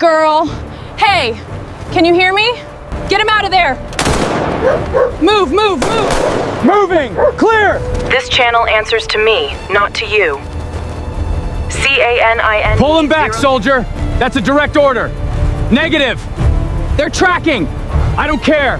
girl. Hey, can you hear me? Get him out of there. Move, move, move. Moving! Clear! This channel answers to me, not to you. CANIN. Pull him back, soldier! That's a direct order. Negative! They're tracking! I don't care!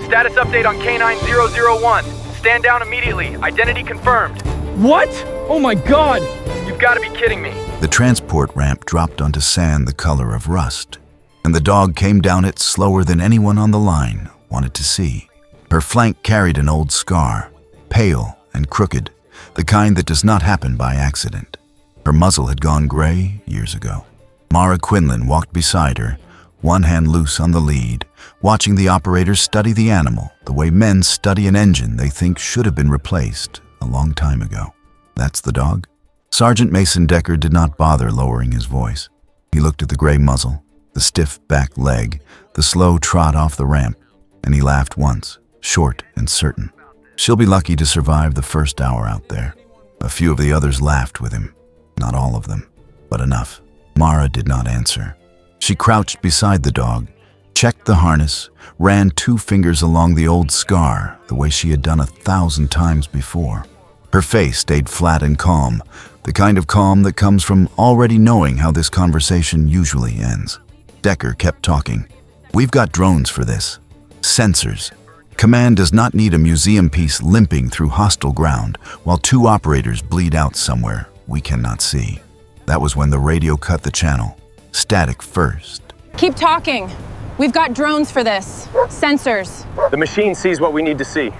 Status update on K9001. Stand down immediately. Identity confirmed. What? Oh my god! You've got to be kidding me. The transport ramp dropped onto sand the color of rust, and the dog came down it slower than anyone on the line wanted to see. Her flank carried an old scar, pale and crooked, the kind that does not happen by accident. Her muzzle had gone gray years ago. Mara Quinlan walked beside her, one hand loose on the lead, watching the operators study the animal the way men study an engine they think should have been replaced a long time ago. That's the dog? Sergeant Mason Decker did not bother lowering his voice. He looked at the gray muzzle, the stiff back leg, the slow trot off the ramp, and he laughed once, short and certain. She'll be lucky to survive the first hour out there. A few of the others laughed with him. Not all of them, but enough. Mara did not answer. She crouched beside the dog, checked the harness, ran 2 fingers along the old scar the way she had done 1,000 times before. Her face stayed flat and calm, the kind of calm that comes from already knowing how this conversation usually ends. Decker kept talking. We've got drones for this. Sensors. Command does not need a museum piece limping through hostile ground while 2 operators bleed out somewhere we cannot see. That was when the radio cut the channel. Static first. Keep talking. We've got drones for this. Sensors. The machine sees what we need to see.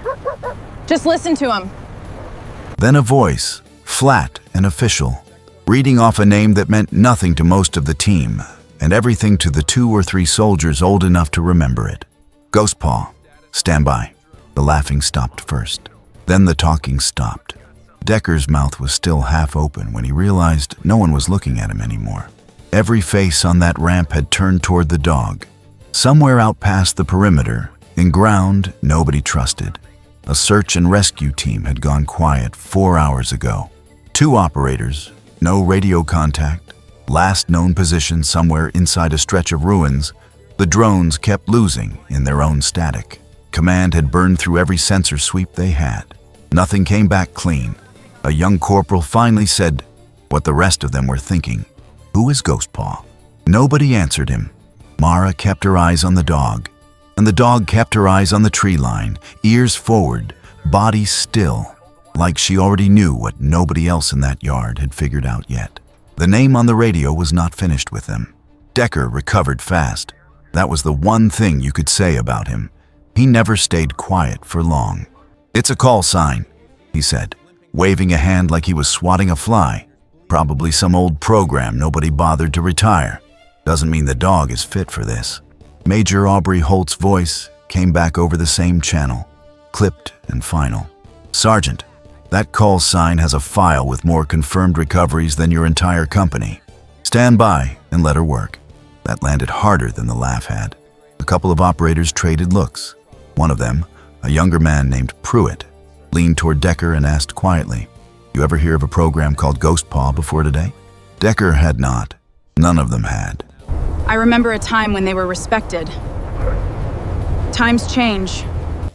Just listen to him. Then a voice, flat and official, reading off a name that meant nothing to most of the team, and everything to the 2 or 3 soldiers old enough to remember it. Ghostpaw, stand by. The laughing stopped first. Then the talking stopped. Decker's mouth was still half open when he realized no one was looking at him anymore. Every face on that ramp had turned toward the dog. Somewhere out past the perimeter, in ground nobody trusted. A search and rescue team had gone quiet 4 hours ago. 2 operators, no radio contact, last known position somewhere inside a stretch of ruins. The drones kept losing in their own static. Command had burned through every sensor sweep they had. Nothing came back clean. A young corporal finally said what the rest of them were thinking. Who is Ghostpaw? Nobody answered him. Mara kept her eyes on the dog, and the dog kept her eyes on the tree line, ears forward, body still, like she already knew what nobody else in that yard had figured out yet. The name on the radio was not finished with them. Decker recovered fast. That was the one thing you could say about him. He never stayed quiet for long. It's a call sign, he said, waving a hand like he was swatting a fly. Probably some old program nobody bothered to retire. Doesn't mean the dog is fit for this. Major Aubrey Holt's voice came back over the same channel, clipped and final. Sergeant, that call sign has a file with more confirmed recoveries than your entire company. Stand by and let her work. That landed harder than the laugh had. A couple of operators traded looks. One of them, a younger man named Pruitt, leaned toward Decker and asked quietly, "You ever hear of a program called Ghostpaw before today?" Decker had not. None of them had. I remember a time when they were respected. Times change.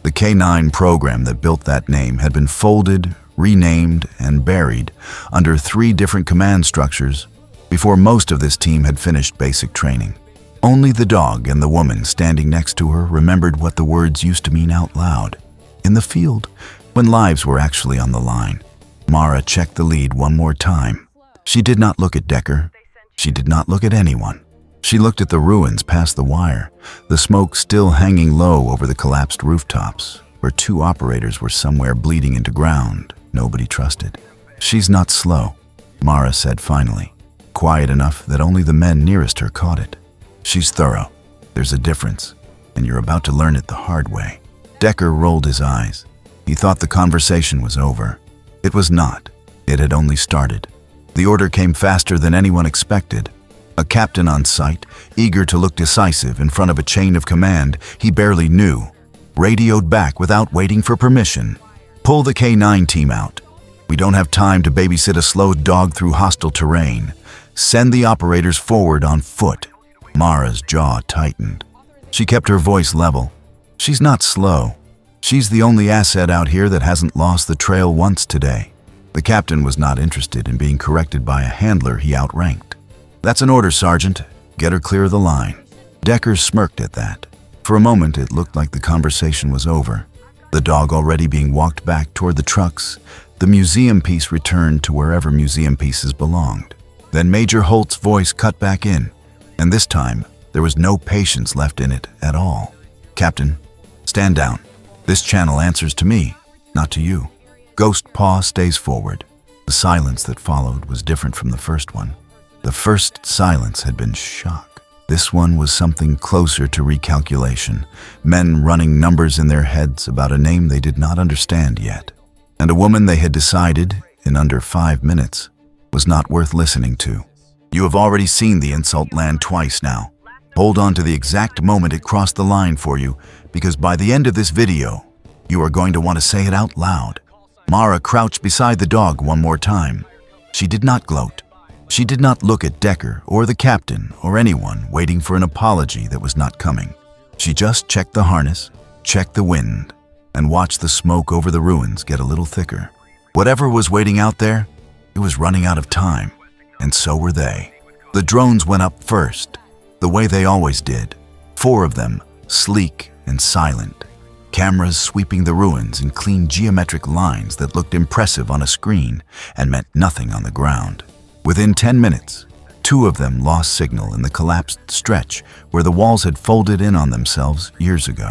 The K9 program that built that name had been folded, renamed, and buried under 3 different command structures before most of this team had finished basic training. Only the dog and the woman standing next to her remembered what the words used to mean out loud. In the field, when lives were actually on the line. Mara checked the lead one more time. She did not look at Decker. She did not look at anyone. She looked at the ruins past the wire, the smoke still hanging low over the collapsed rooftops, where 2 operators were somewhere bleeding into ground nobody trusted. She's not slow, Mara said finally, quiet enough that only the men nearest her caught it. She's thorough. There's a difference, and you're about to learn it the hard way. Decker rolled his eyes. He thought the conversation was over. It was not. It had only started. The order came faster than anyone expected. A captain on site, eager to look decisive in front of a chain of command he barely knew, radioed back without waiting for permission. "Pull the K9 team out. We don't have time to babysit a slow dog through hostile terrain. Send the operators forward on foot." Mara's jaw tightened. She kept her voice level. She's not slow. She's the only asset out here that hasn't lost the trail once today. The captain was not interested in being corrected by a handler he outranked. That's an order, Sergeant. Get her clear of the line. Decker smirked at that. For a moment, it looked like the conversation was over. The dog already being walked back toward the trucks, the museum piece returned to wherever museum pieces belonged. Then Major Holt's voice cut back in, and this time, there was no patience left in it at all. Captain, stand down. This channel answers to me, not to you. Ghost Paw stays forward. The silence that followed was different from the first one. The first silence had been shock. This one was something closer to recalculation, men running numbers in their heads about a name they did not understand yet, and a woman they had decided, in under 5 minutes, was not worth listening to. You have already seen the insult land twice now. Hold on to the exact moment it crossed the line for you, because by the end of this video, you are going to want to say it out loud. Mara crouched beside the dog one more time. She did not gloat. She did not look at Decker or the captain or anyone waiting for an apology that was not coming. She just checked the harness, checked the wind, and watched the smoke over the ruins get a little thicker. Whatever was waiting out there, it was running out of time, and so were they. The drones went up first, the way they always did. 4 of them, sleek and silent. Cameras sweeping the ruins in clean geometric lines that looked impressive on a screen and meant nothing on the ground. Within 10 minutes, 2 of them lost signal in the collapsed stretch where the walls had folded in on themselves years ago,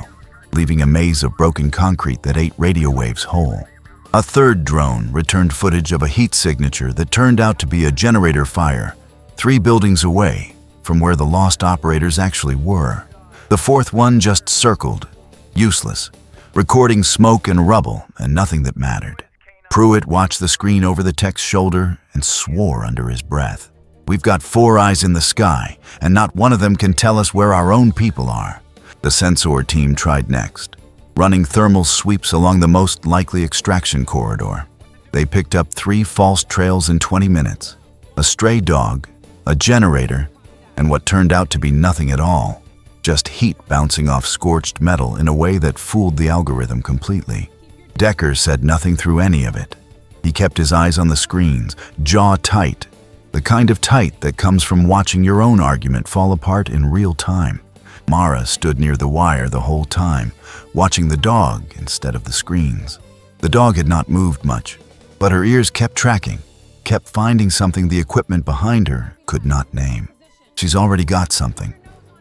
leaving a maze of broken concrete that ate radio waves whole. A 3rd drone returned footage of a heat signature that turned out to be a generator fire 3 buildings away from where the lost operators actually were. The 4th one just circled, useless, recording smoke and rubble and nothing that mattered. Pruitt watched the screen over the tech's shoulder and swore under his breath. We've got 4 eyes in the sky, and not one of them can tell us where our own people are. The sensor team tried next, running thermal sweeps along the most likely extraction corridor. They picked up 3 false trails in 20 minutes. A stray dog, a generator, and what turned out to be nothing at all. Just heat bouncing off scorched metal in a way that fooled the algorithm completely. Decker said nothing through any of it. He kept his eyes on the screens, jaw tight, the kind of tight that comes from watching your own argument fall apart in real time. Mara stood near the wire the whole time, watching the dog instead of the screens. The dog had not moved much, but her ears kept tracking, kept finding something the equipment behind her could not name. She's already got something,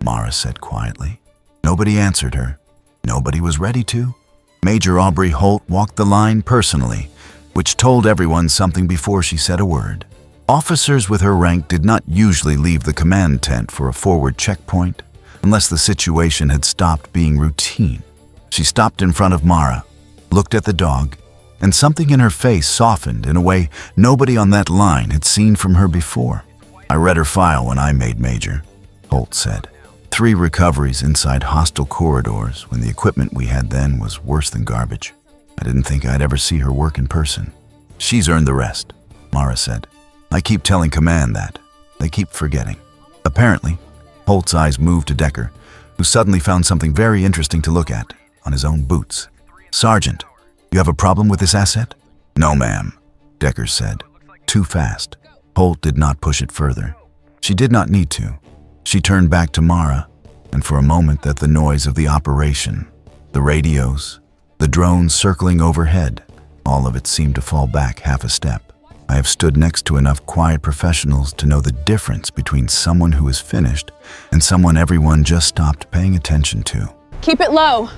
Mara said quietly. Nobody answered her. Nobody was ready to. Major Aubrey Holt walked the line personally, which told everyone something before she said a word. Officers with her rank did not usually leave the command tent for a forward checkpoint unless the situation had stopped being routine. She stopped in front of Mara, looked at the dog, and something in her face softened in a way nobody on that line had seen from her before. I read her file when I made Major, Holt said. 3 recoveries inside hostile corridors when the equipment we had then was worse than garbage. I didn't think I'd ever see her work in person. She's earned the rest, Mara said. I keep telling command that. They keep forgetting. Apparently, Holt's eyes moved to Decker, who suddenly found something very interesting to look at on his own boots. Sergeant, you have a problem with this asset? No, ma'am, Decker said. Too fast. Holt did not push it further. She did not need to. She turned back to Mara, and for a moment that the noise of the operation, the radios, the drones circling overhead, all of it seemed to fall back half a step. I have stood next to enough quiet professionals to know the difference between someone who is finished and someone everyone just stopped paying attention to. Keep it low.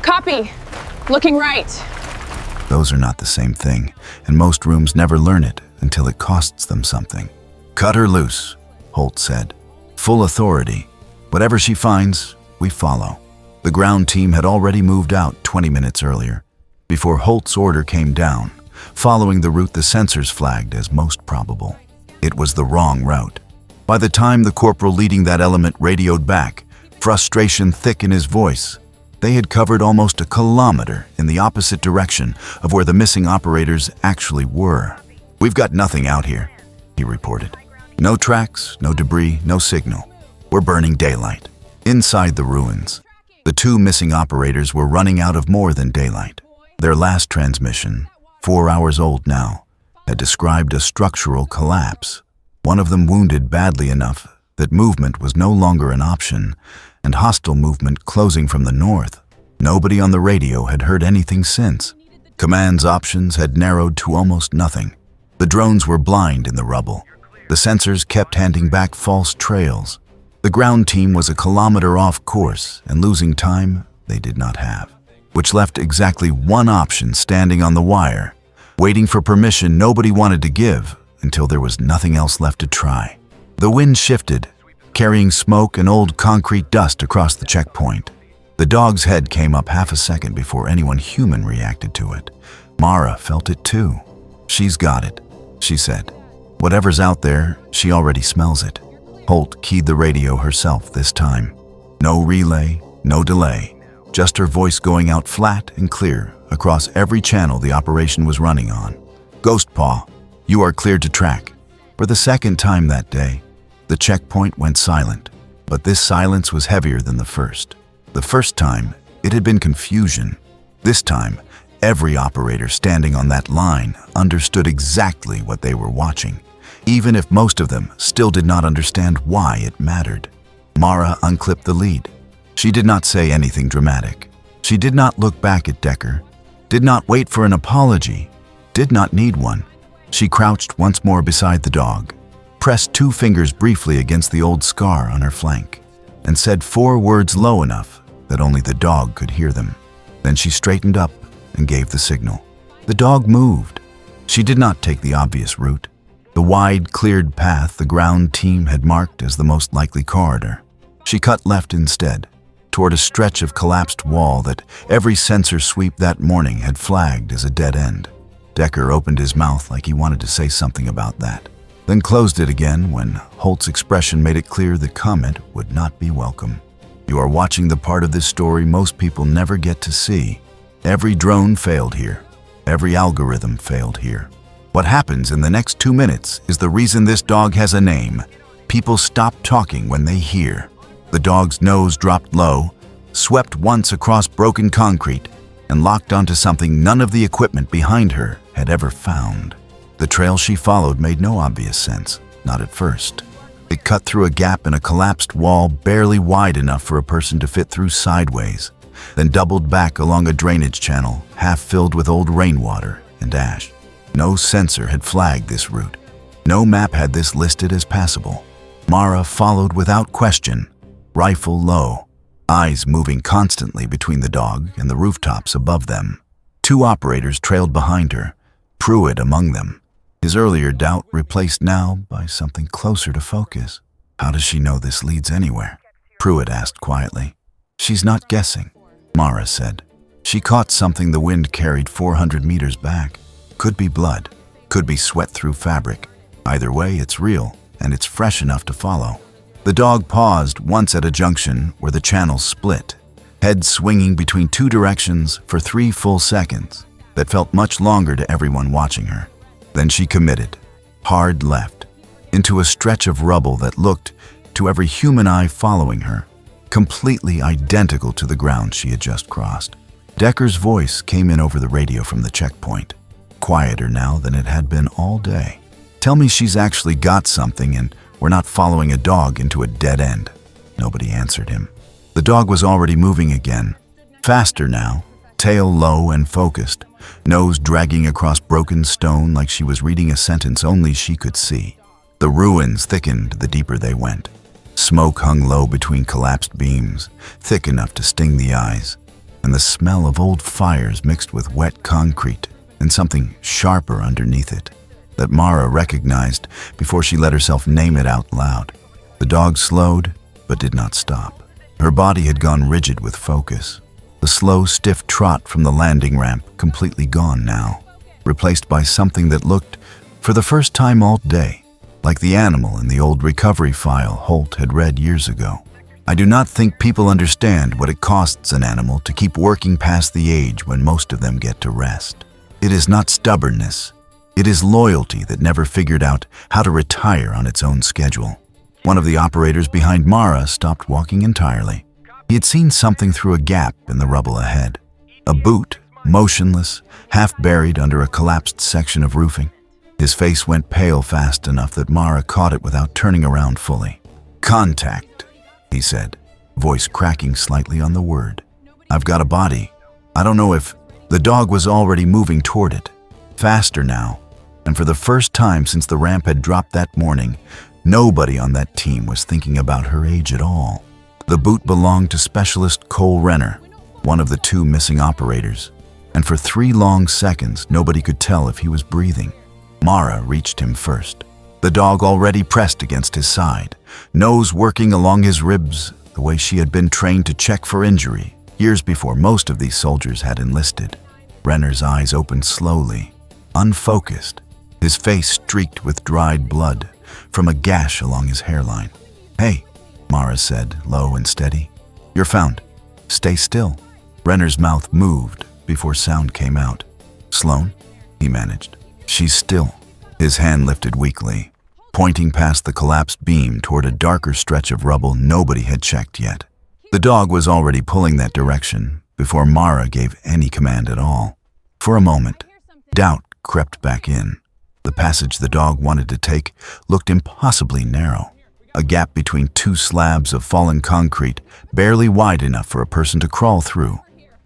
Copy. Looking right. Those are not the same thing, and most rooms never learn it until it costs them something. Cut her loose, Holt said. Full authority. Whatever she finds, we follow. The ground team had already moved out 20 minutes earlier, before Holt's order came down, following the route the sensors flagged as most probable. It was the wrong route. By the time the corporal leading that element radioed back, frustration thick in his voice, they had covered almost a kilometer in the opposite direction of where the missing operators actually were. We've got nothing out here, he reported. No tracks, no debris, no signal. We're burning daylight. Inside the ruins, the two missing operators were running out of more than daylight. Their last transmission, 4 hours old now, had described a structural collapse. One of them wounded badly enough that movement was no longer an option, and hostile movement closing from the north. Nobody on the radio had heard anything since. Command's options had narrowed to almost nothing. The drones were blind in the rubble. The sensors kept handing back false trails. The ground team was a kilometer off course, and losing time they did not have, which left exactly one option standing on the wire, waiting for permission nobody wanted to give until there was nothing else left to try. The wind shifted, carrying smoke and old concrete dust across the checkpoint. The dog's head came up half a second before anyone human reacted to it. Mara felt it too. "She's got it," she said. "Whatever's out there, she already smells it." Holt keyed the radio herself this time. No relay, no delay, just her voice going out flat and clear across every channel the operation was running on. "Ghost Paw, you are cleared to track." For the second time that day, the checkpoint went silent, but this silence was heavier than the first. The first time, it had been confusion. This time, every operator standing on that line understood exactly what they were watching, even if most of them still did not understand why it mattered. Mara unclipped the lead. She did not say anything dramatic. She did not look back at Decker, did not wait for an apology, did not need one. She crouched once more beside the dog, pressed 2 fingers briefly against the old scar on her flank, and said 4 words low enough that only the dog could hear them. Then she straightened up and gave the signal. The dog moved. She did not take the obvious route, the wide, cleared path the ground team had marked as the most likely corridor. She cut left instead, toward a stretch of collapsed wall that every sensor sweep that morning had flagged as a dead end. Decker opened his mouth like he wanted to say something about that, then closed it again when Holt's expression made it clear the comment would not be welcome. You are watching the part of this story most people never get to see. Every drone failed here. Every algorithm failed here. What happens in the next 2 minutes is the reason this dog has a name. People stop talking when they hear. The dog's nose dropped low, swept once across broken concrete, and locked onto something none of the equipment behind her had ever found. The trail she followed made no obvious sense, not at first. It cut through a gap in a collapsed wall barely wide enough for a person to fit through sideways, then doubled back along a drainage channel half filled with old rainwater and ash. No sensor had flagged this route. No map had this listed as passable. Mara followed without question, rifle low, eyes moving constantly between the dog and the rooftops above them. 2 operators trailed behind her, Pruitt among them, his earlier doubt replaced now by something closer to focus. "How does she know this leads anywhere?" Pruitt asked quietly. "She's not guessing," Mara said. "She caught something the wind carried 400 meters back. Could be blood, could be sweat through fabric. Either way, it's real, and it's fresh enough to follow." The dog paused once at a junction where the channels split, head swinging between 2 directions for 3 full seconds that felt much longer to everyone watching her. Then she committed, hard left, into a stretch of rubble that looked, to every human eye following her, completely identical to the ground she had just crossed. Decker's voice came in over the radio from the checkpoint, quieter now than it had been all day. "Tell me she's actually got something and we're not following a dog into a dead end." Nobody answered him. The dog was already moving again, faster now, tail low and focused, nose dragging across broken stone like she was reading a sentence only she could see. The ruins thickened the deeper they went. Smoke hung low between collapsed beams, thick enough to sting the eyes, and the smell of old fires mixed with wet concrete and something sharper underneath it that Mara recognized before she let herself name it out loud. The dog slowed, but did not stop. Her body had gone rigid with focus. The slow, stiff trot from the landing ramp completely gone now, replaced by something that looked, for the first time all day, like the animal in the old recovery file Holt had read years ago. I do not think people understand what it costs an animal to keep working past the age when most of them get to rest. It is not stubbornness. It is loyalty that never figured out how to retire on its own schedule. One of the operators behind Mara stopped walking entirely. He had seen something through a gap in the rubble ahead. A boot, motionless, half buried under a collapsed section of roofing. His face went pale fast enough that Mara caught it without turning around fully. "Contact," he said, voice cracking slightly on the word. "I've got a body. I don't know if..." The dog was already moving toward it, faster now, and for the first time since the ramp had dropped that morning, nobody on that team was thinking about her age at all. The boot belonged to Specialist Cole Renner, one of the two missing operators, and for 3 long seconds nobody could tell if he was breathing. Mara reached him first, the dog already pressed against his side, nose working along his ribs the way she had been trained to check for injury years before most of these soldiers had enlisted. Renner's eyes opened slowly, unfocused, his face streaked with dried blood from a gash along his hairline. "Hey," Mara said, low and steady. "You're found. Stay still." Renner's mouth moved before sound came out. "Sloan," he managed. "She's still." His hand lifted weakly, pointing past the collapsed beam toward a darker stretch of rubble nobody had checked yet. The dog was already pulling that direction before Mara gave any command at all. For a moment, doubt crept back in. The passage the dog wanted to take looked impossibly narrow, a gap between 2 slabs of fallen concrete barely wide enough for a person to crawl through,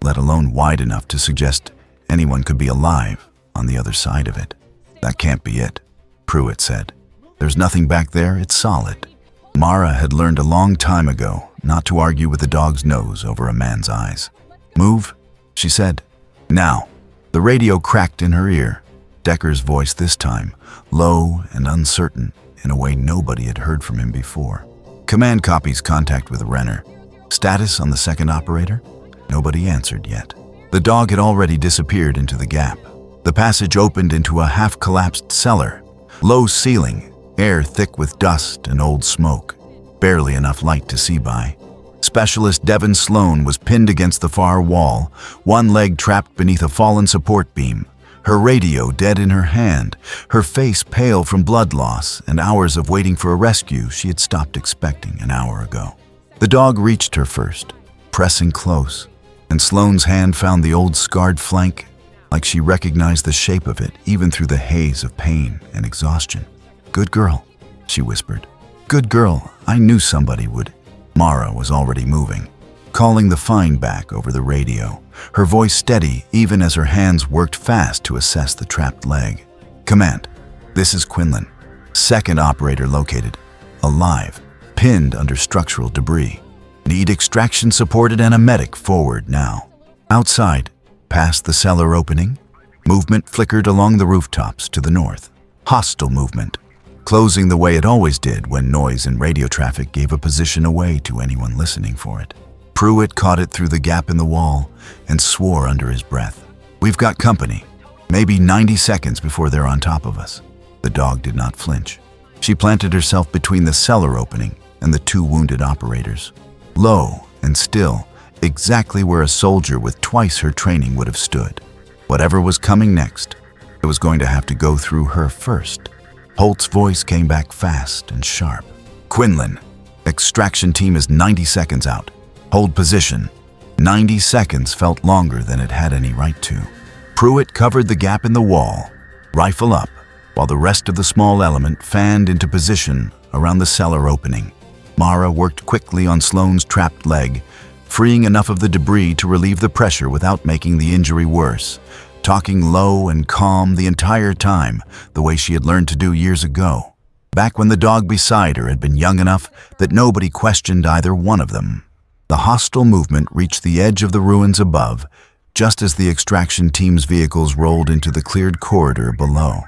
let alone wide enough to suggest anyone could be alive on the other side of it. "That can't be it," Pruitt said. "There's nothing back there, it's solid." Mara had learned a long time ago not to argue with the dog's nose over a man's eyes. "Move," she said. "Now." The radio cracked in her ear, Decker's voice this time, low and uncertain in a way nobody had heard from him before. "Command copies contact with Renner. Status on the second operator?" Nobody answered yet. The dog had already disappeared into the gap. The passage opened into a half-collapsed cellar, low ceiling, air thick with dust and old smoke, barely enough light to see by. Specialist Devon Sloan was pinned against the far wall, one leg trapped beneath a fallen support beam, her radio dead in her hand, her face pale from blood loss and hours of waiting for a rescue she had stopped expecting an hour ago. The dog reached her first, pressing close, and Sloan's hand found the old scarred flank, like she recognized the shape of it even through the haze of pain and exhaustion. "Good girl," she whispered. "Good girl, I knew somebody would." Mara was already moving, calling the find back over the radio, her voice steady even as her hands worked fast to assess the trapped leg. "Command, this is Quinlan. Second operator located. Alive, pinned under structural debris. Need extraction supported and a medic forward now." Outside, past the cellar opening, movement flickered along the rooftops to the north. Hostile movement, closing the way it always did when noise and radio traffic gave a position away to anyone listening for it. Pruitt caught it through the gap in the wall and swore under his breath. "We've got company. Maybe 90 seconds before they're on top of us." The dog did not flinch. She planted herself between the cellar opening and the 2 wounded operators. Low and still, exactly where a soldier with twice her training would have stood. Whatever was coming next, it was going to have to go through her first. Holt's voice came back fast and sharp. "Quinlan, extraction team is 90 seconds out. Hold position." 90 seconds felt longer than it had any right to. Pruitt covered the gap in the wall, rifle up, while the rest of the small element fanned into position around the cellar opening. Mara worked quickly on Sloan's trapped leg, freeing enough of the debris to relieve the pressure without making the injury worse, talking low and calm the entire time, the way she had learned to do years ago, back when the dog beside her had been young enough that nobody questioned either one of them. The hostile movement reached the edge of the ruins above, just as the extraction team's vehicles rolled into the cleared corridor below,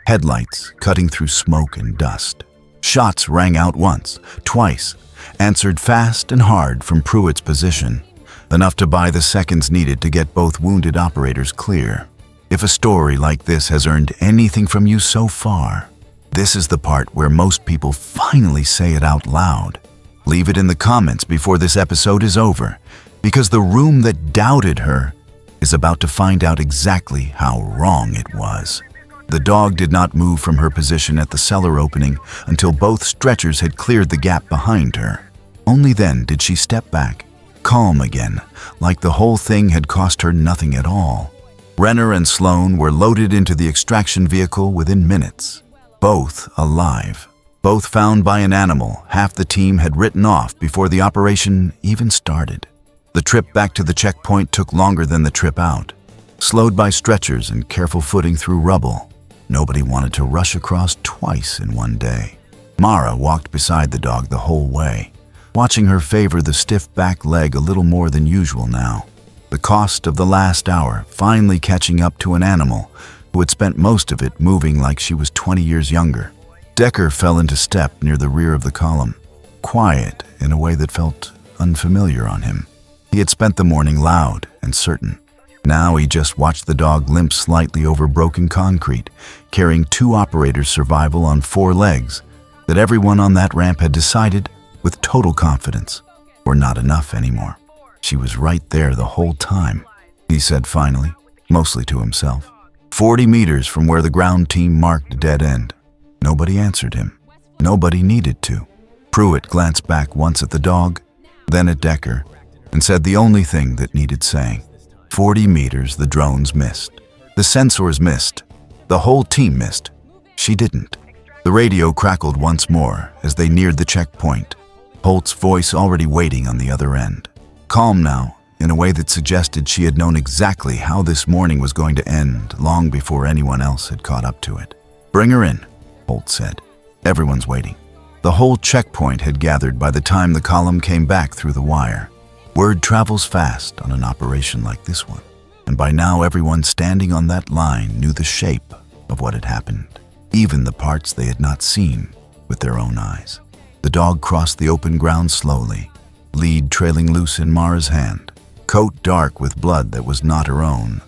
headlights cutting through smoke and dust. Shots rang out once, twice, answered fast and hard from Pruitt's position, enough to buy the seconds needed to get both wounded operators clear. If a story like this has earned anything from you so far, this is the part where most people finally say it out loud. Leave it in the comments before this episode is over, because the room that doubted her is about to find out exactly how wrong it was. The dog did not move from her position at the cellar opening until both stretchers had cleared the gap behind her. Only then did she step back, calm again, like the whole thing had cost her nothing at all. Renner and Sloan were loaded into the extraction vehicle within minutes. Both alive. Both found by an animal half the team had written off before the operation even started. The trip back to the checkpoint took longer than the trip out. Slowed by stretchers and careful footing through rubble, nobody wanted to rush across twice in one day. Mara walked beside the dog the whole way, watching her favor the stiff back leg a little more than usual now. The cost of the last hour finally catching up to an animal who had spent most of it moving like she was 20 years younger. Decker fell into step near the rear of the column, quiet in a way that felt unfamiliar on him. He had spent the morning loud and certain. Now he just watched the dog limp slightly over broken concrete, carrying 2 operators' survival on 4 legs that everyone on that ramp had decided, with total confidence, were not enough anymore. She was right there the whole time, he said finally, mostly to himself. 40 meters from where the ground team marked a dead end. Nobody answered him. Nobody needed to. Pruitt glanced back once at the dog, then at Decker, and said the only thing that needed saying. 40 meters the drones missed. The sensors missed. The whole team missed. She didn't. The radio crackled once more as they neared the checkpoint, Holt's voice already waiting on the other end. Calm now, in a way that suggested she had known exactly how this morning was going to end long before anyone else had caught up to it. "Bring her in," Holt said. "Everyone's waiting." The whole checkpoint had gathered by the time the column came back through the wire. Word travels fast on an operation like this one, and by now everyone standing on that line knew the shape of what had happened, even the parts they had not seen with their own eyes. The dog crossed the open ground slowly, lead trailing loose in Mara's hand, coat dark with blood that was not her own.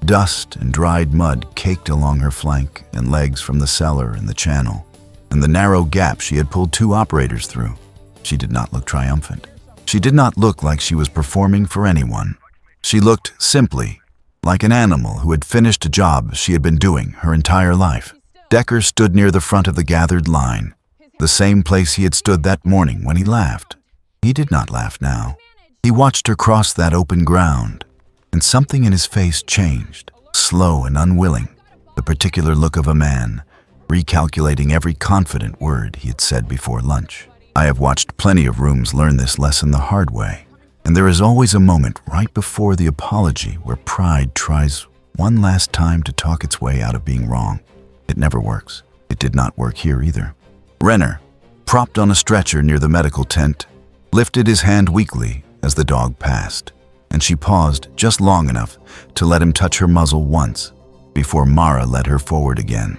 Dust and dried mud caked along her flank and legs from the cellar and the channel, and the narrow gap she had pulled 2 operators through. She did not look triumphant. She did not look like she was performing for anyone. She looked simply like an animal who had finished a job she had been doing her entire life. Decker stood near the front of the gathered line, the same place he had stood that morning when he laughed. He did not laugh now. He watched her cross that open ground, and something in his face changed, slow and unwilling, the particular look of a man, recalculating every confident word he had said before lunch. I have watched plenty of rooms learn this lesson the hard way, and there is always a moment right before the apology where pride tries one last time to talk its way out of being wrong. It never works. It did not work here either. Renner, propped on a stretcher near the medical tent, lifted his hand weakly as the dog passed, and she paused just long enough to let him touch her muzzle once before Mara led her forward again.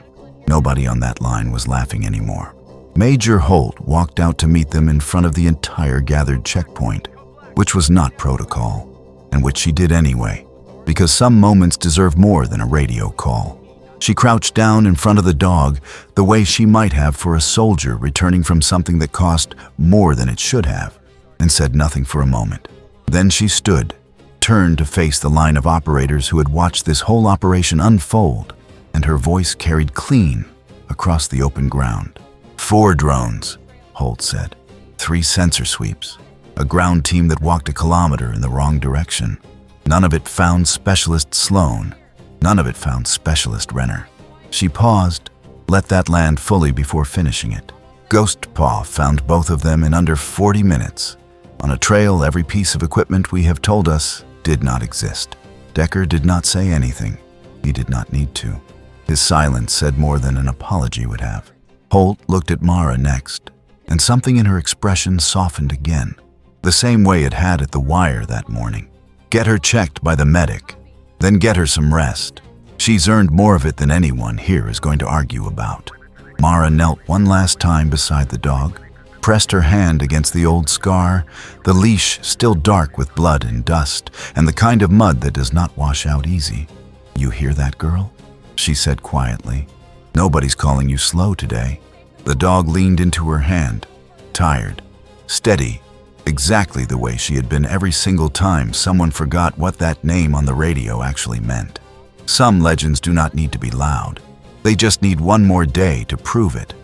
Nobody on that line was laughing anymore. Major Holt walked out to meet them in front of the entire gathered checkpoint, which was not protocol, and which she did anyway, because some moments deserve more than a radio call. She crouched down in front of the dog the way she might have for a soldier returning from something that cost more than it should have, and said nothing for a moment. Then she stood, turned to face the line of operators who had watched this whole operation unfold, and her voice carried clean across the open ground. 4 drones, Holt said. 3 sensor sweeps. A ground team that walked a kilometer in the wrong direction. None of it found Specialist Sloan. None of it found Specialist Renner. She paused, let that land fully before finishing it. Ghost Paw found both of them in under 40 minutes, on a trail every piece of equipment we have told us did not exist. Decker did not say anything. He did not need to. His silence said more than an apology would have. Holt looked at Mara next, and something in her expression softened again, the same way it had at the wire that morning. Get her checked by the medic, then get her some rest. She's earned more of it than anyone here is going to argue about. Mara knelt one last time beside the dog, pressed her hand against the old scar, the leash still dark with blood and dust, and the kind of mud that does not wash out easy. "You hear that, girl?" she said quietly. "Nobody's calling you slow today." The dog leaned into her hand, tired, steady, exactly the way she had been every single time someone forgot what that name on the radio actually meant. Some legends do not need to be loud. They just need one more day to prove it.